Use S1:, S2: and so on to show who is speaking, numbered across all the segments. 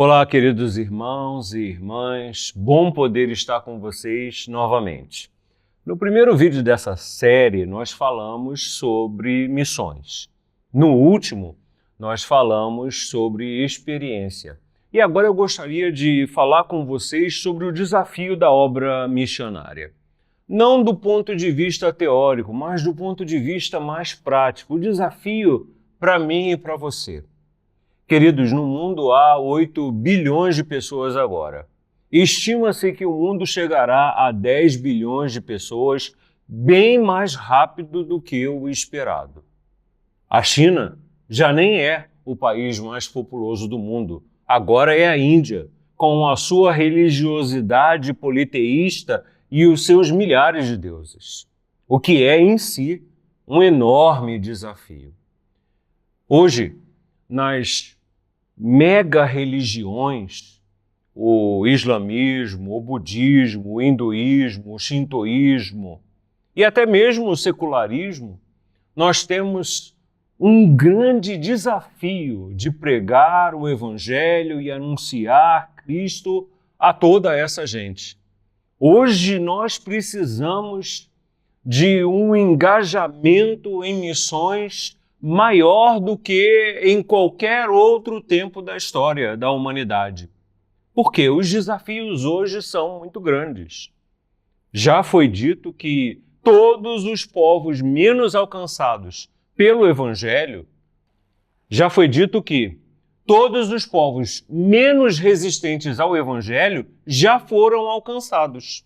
S1: Olá, queridos irmãos e irmãs, bom poder estar com vocês novamente. No primeiro vídeo dessa série, nós falamos sobre missões. No último, nós falamos sobre experiência. E agora eu gostaria de falar com vocês sobre o desafio da obra missionária. Não do ponto de vista teórico, mas do ponto de vista mais prático. O desafio para mim e para você. Queridos, no mundo há 8 bilhões de pessoas agora. Estima-se que o mundo chegará a 10 bilhões de pessoas bem mais rápido do que o esperado. A China já nem é o país mais populoso do mundo. Agora é a Índia, com a sua religiosidade politeísta e os seus milhares de deuses. O que é em si um enorme desafio. Hoje, nas mega-religiões, o islamismo, o budismo, o hinduísmo, o shintoísmo e até mesmo o secularismo, nós temos um grande desafio de pregar o Evangelho e anunciar Cristo a toda essa gente. Hoje nós precisamos de um engajamento em missões maior do que em qualquer outro tempo da história da humanidade. Porque os desafios hoje são muito grandes. Já foi dito que todos os povos menos alcançados pelo Evangelho, já foi dito que todos os povos menos resistentes ao Evangelho já foram alcançados.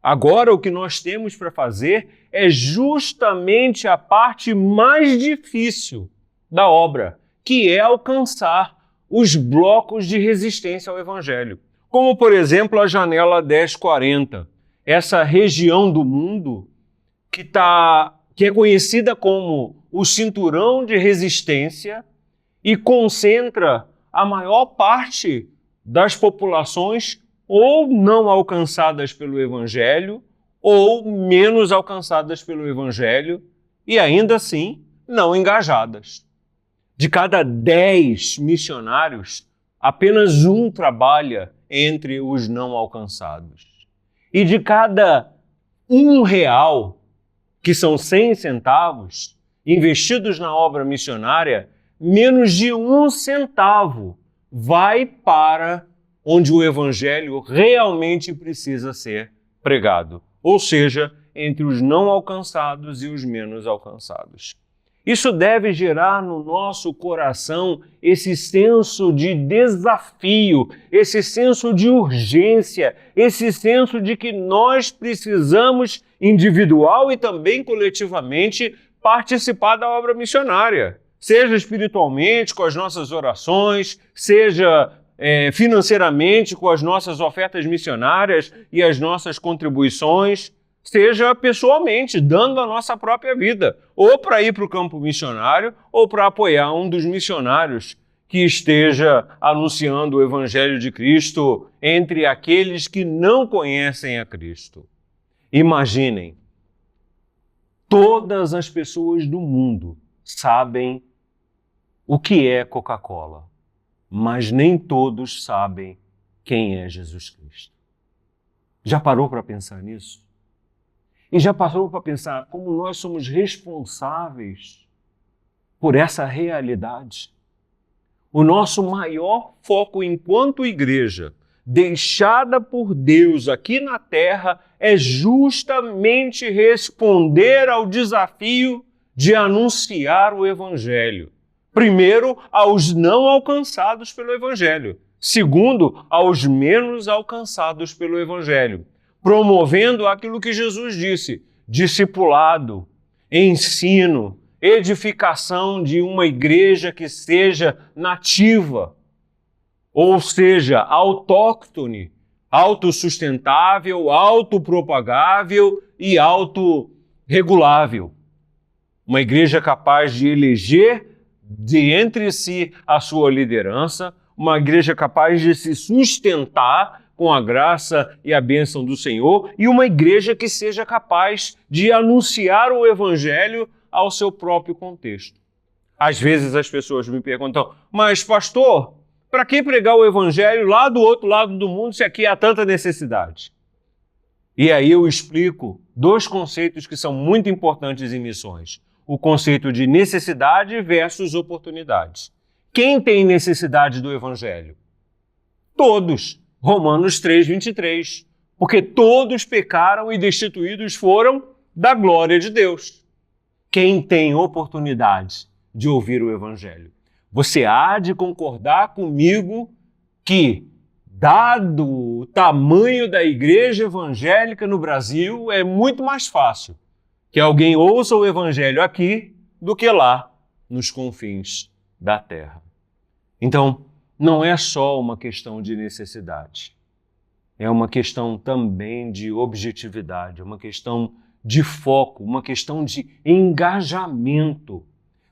S1: Agora, o que nós temos para fazer é justamente a parte mais difícil da obra, que é alcançar os blocos de resistência ao Evangelho. Como, por exemplo, a janela 1040, essa região do mundo que é conhecida como o cinturão de resistência e concentra a maior parte das populações ou não alcançadas pelo Evangelho, ou menos alcançadas pelo Evangelho, e ainda assim não engajadas. De cada 10 missionários, apenas um trabalha entre os não alcançados. E de cada R$1, que são 100 centavos, investidos na obra missionária, menos de 1 centavo vai para onde o Evangelho realmente precisa ser pregado, ou seja, entre os não alcançados e os menos alcançados. Isso deve gerar no nosso coração esse senso de desafio, esse senso de urgência, esse senso de que nós precisamos, individual e também coletivamente, participar da obra missionária, seja espiritualmente, com as nossas orações, seja financeiramente com as nossas ofertas missionárias e as nossas contribuições, seja pessoalmente, dando a nossa própria vida, ou para ir para o campo missionário, ou para apoiar um dos missionários que esteja anunciando o Evangelho de Cristo entre aqueles que não conhecem a Cristo. Imaginem, todas as pessoas do mundo sabem o que é Coca-Cola, mas nem todos sabem quem é Jesus Cristo. Já parou para pensar nisso? E já parou para pensar como nós somos responsáveis por essa realidade? O nosso maior foco enquanto igreja, deixada por Deus aqui na terra, é justamente responder ao desafio de anunciar o Evangelho. Primeiro, aos não alcançados pelo Evangelho. Segundo, aos menos alcançados pelo Evangelho. Promovendo aquilo que Jesus disse: discipulado, ensino, edificação de uma igreja que seja nativa, ou seja, autóctone, autossustentável, autopropagável e autorregulável. Uma igreja capaz de eleger de entre si a sua liderança, uma igreja capaz de se sustentar com a graça e a bênção do Senhor, e uma igreja que seja capaz de anunciar o Evangelho ao seu próprio contexto. Às vezes as pessoas me perguntam, mas pastor, para que pregar o evangelho lá do outro lado do mundo se aqui há tanta necessidade? E aí eu explico dois conceitos que são muito importantes em missões. O conceito de necessidade versus oportunidade. Quem tem necessidade do evangelho? Todos. Romanos 3:23. Porque todos pecaram e destituídos foram da glória de Deus. Quem tem oportunidade de ouvir o evangelho? Você há de concordar comigo que, dado o tamanho da igreja evangélica no Brasil, é muito mais fácil que alguém ouça o evangelho aqui do que lá, nos confins da terra. Então, não é só uma questão de necessidade. É uma questão também de objetividade, uma questão de foco, uma questão de engajamento,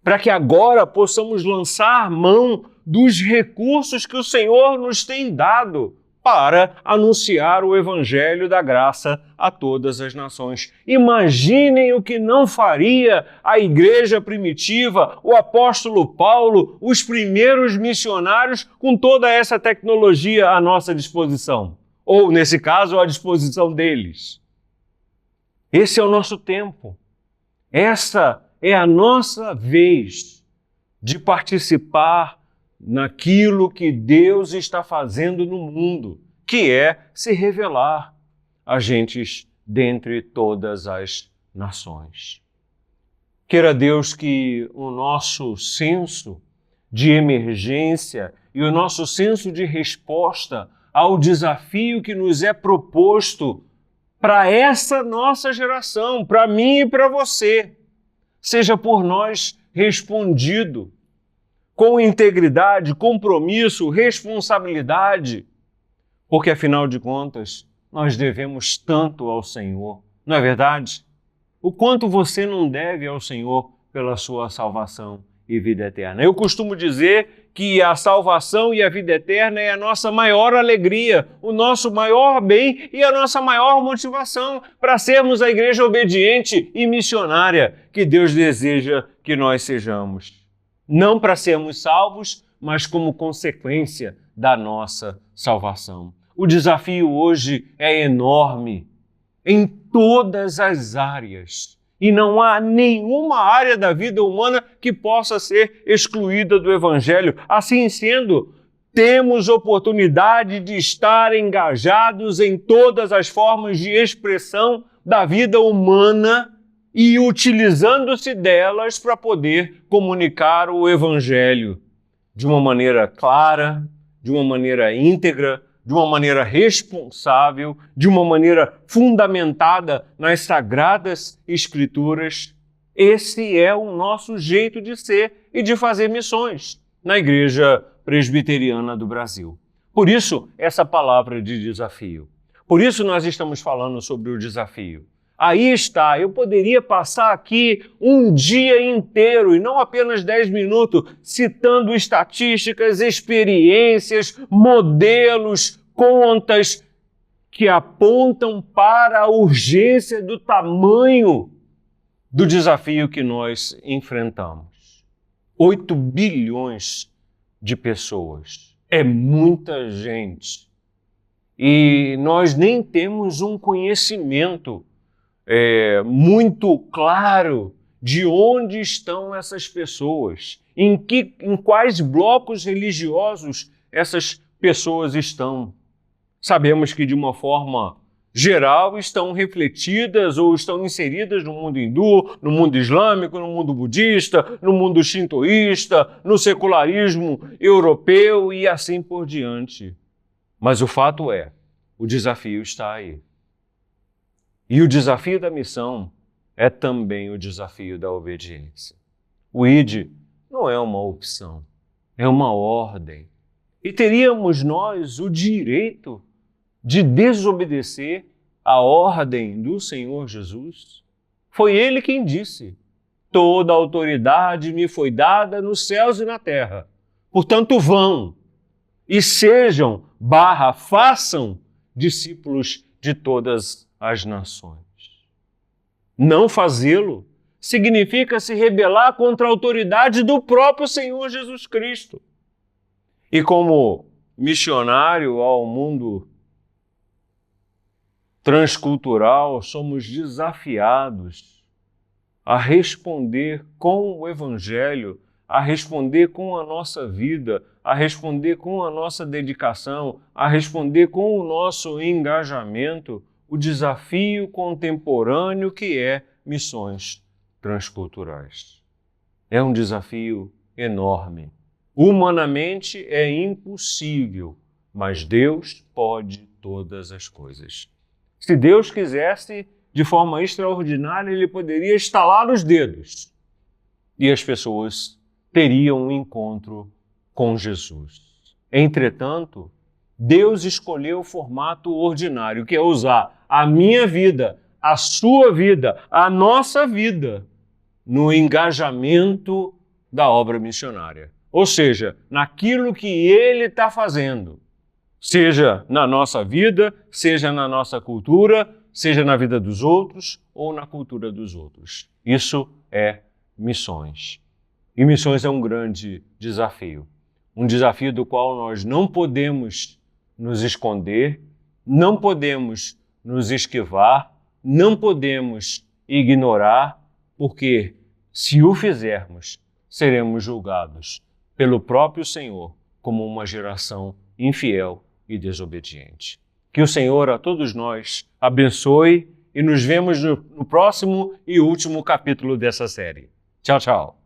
S1: para que agora possamos lançar mão dos recursos que o Senhor nos tem dado para anunciar o Evangelho da graça a todas as nações. Imaginem o que não faria a igreja primitiva, o apóstolo Paulo, os primeiros missionários com toda essa tecnologia à nossa disposição. Ou, nesse caso, à disposição deles. Esse é o nosso tempo. Essa é a nossa vez de participar naquilo que Deus está fazendo no mundo, que é se revelar a gentes dentre todas as nações. Queira Deus que o nosso senso de emergência e o nosso senso de resposta ao desafio que nos é proposto para essa nossa geração, para mim e para você, seja por nós respondido com integridade, compromisso, responsabilidade, porque afinal de contas nós devemos tanto ao Senhor, não é verdade? O quanto você não deve ao Senhor pela sua salvação e vida eterna. Eu costumo dizer que a salvação e a vida eterna é a nossa maior alegria, o nosso maior bem e a nossa maior motivação para sermos a igreja obediente e missionária que Deus deseja que nós sejamos. Não para sermos salvos, mas como consequência da nossa salvação. O desafio hoje é enorme em todas as áreas. E não há nenhuma área da vida humana que possa ser excluída do Evangelho. Assim sendo, temos oportunidade de estar engajados em todas as formas de expressão da vida humana e utilizando-se delas para poder comunicar o Evangelho de uma maneira clara, de uma maneira íntegra, de uma maneira responsável, de uma maneira fundamentada nas Sagradas Escrituras. Esse é o nosso jeito de ser e de fazer missões na Igreja Presbiteriana do Brasil. Por isso, essa palavra de desafio. Por isso nós estamos falando sobre o desafio. Aí está, eu poderia passar aqui um dia inteiro e não apenas 10 minutos citando estatísticas, experiências, modelos, contas que apontam para a urgência do tamanho do desafio que nós enfrentamos. 8 bilhões de pessoas. É muita gente. E nós nem temos um conhecimento muito claro de onde estão essas pessoas, em quais blocos religiosos essas pessoas estão. Sabemos que, de uma forma geral, estão refletidas ou estão inseridas no mundo hindu, no mundo islâmico, no mundo budista, no mundo shintoísta, no secularismo europeu e assim por diante. Mas o fato é, o desafio está aí. E o desafio da missão é também o desafio da obediência. O ID não é uma opção, é uma ordem. E teríamos nós o direito de desobedecer a ordem do Senhor Jesus? Foi Ele quem disse: toda autoridade me foi dada nos céus e na terra. Portanto, vão e façam discípulos de todas as nações. Não fazê-lo significa se rebelar contra a autoridade do próprio Senhor Jesus Cristo. E como missionário ao mundo transcultural, somos desafiados a responder com o Evangelho, a responder com a nossa vida, a responder com a nossa dedicação, a responder com o nosso engajamento, o desafio contemporâneo que é missões transculturais. É um desafio enorme. Humanamente é impossível, mas Deus pode todas as coisas. Se Deus quisesse, de forma extraordinária, Ele poderia estalar os dedos e as pessoas teriam um encontro com Jesus. Entretanto, Deus escolheu o formato ordinário, que é usar a minha vida, a sua vida, a nossa vida no engajamento da obra missionária. Ou seja, naquilo que Ele está fazendo, seja na nossa vida, seja na nossa cultura, seja na vida dos outros ou na cultura dos outros. Isso é missões. E missões é um grande desafio. Um desafio do qual nós não podemos nos esconder, não podemos nos esquivar, não podemos ignorar, porque se o fizermos, seremos julgados pelo próprio Senhor como uma geração infiel e desobediente. Que o Senhor a todos nós abençoe e nos vemos no próximo e último capítulo dessa série. Tchau, tchau.